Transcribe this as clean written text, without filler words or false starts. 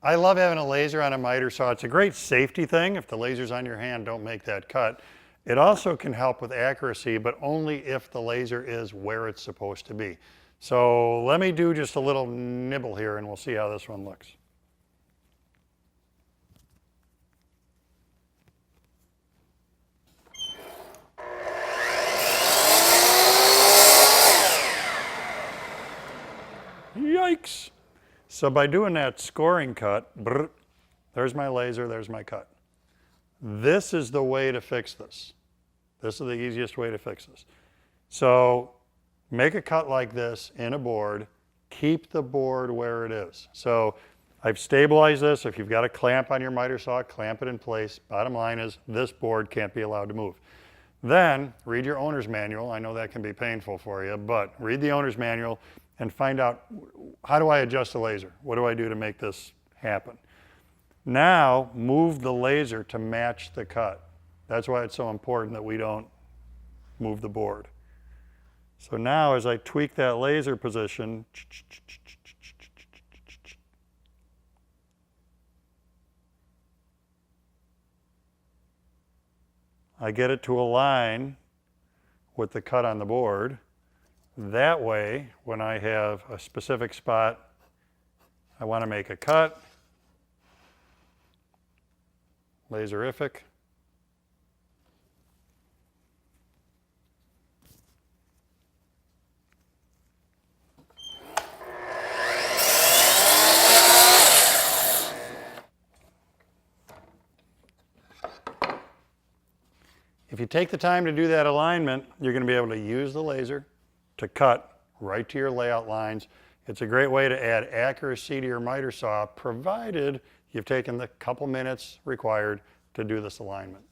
I love having a laser on a miter saw. It's a great safety thing. If the laser's on your hand, don't make that cut. It also can help with accuracy, but only if the laser is where it's supposed to be. So let me do just a little nibble here and we'll see how this one looks. Yikes! So by doing that scoring cut, there's my laser, there's my cut. This is the way to fix this. This is the easiest way to fix this. So make a cut like this in a board, keep the board where it is. So I've stabilized this. If you've got a clamp on your miter saw, clamp it in place. Bottom line is this board can't be allowed to move. Then read your owner's manual. I know that can be painful for you, but read the owner's manual and find out, how do I adjust the laser? What do I do to make this happen? Now move the laser to match the cut. That's why it's so important that we don't move the board. So now as I tweak that laser position, I get it to align with the cut on the board. That way, when I have a specific spot, I want to make a cut, laserific. If you take the time to do that alignment, you're going to be able to use the laser to cut right to your layout lines. It's a great way to add accuracy to your miter saw, provided you've taken the couple minutes required to do this alignment.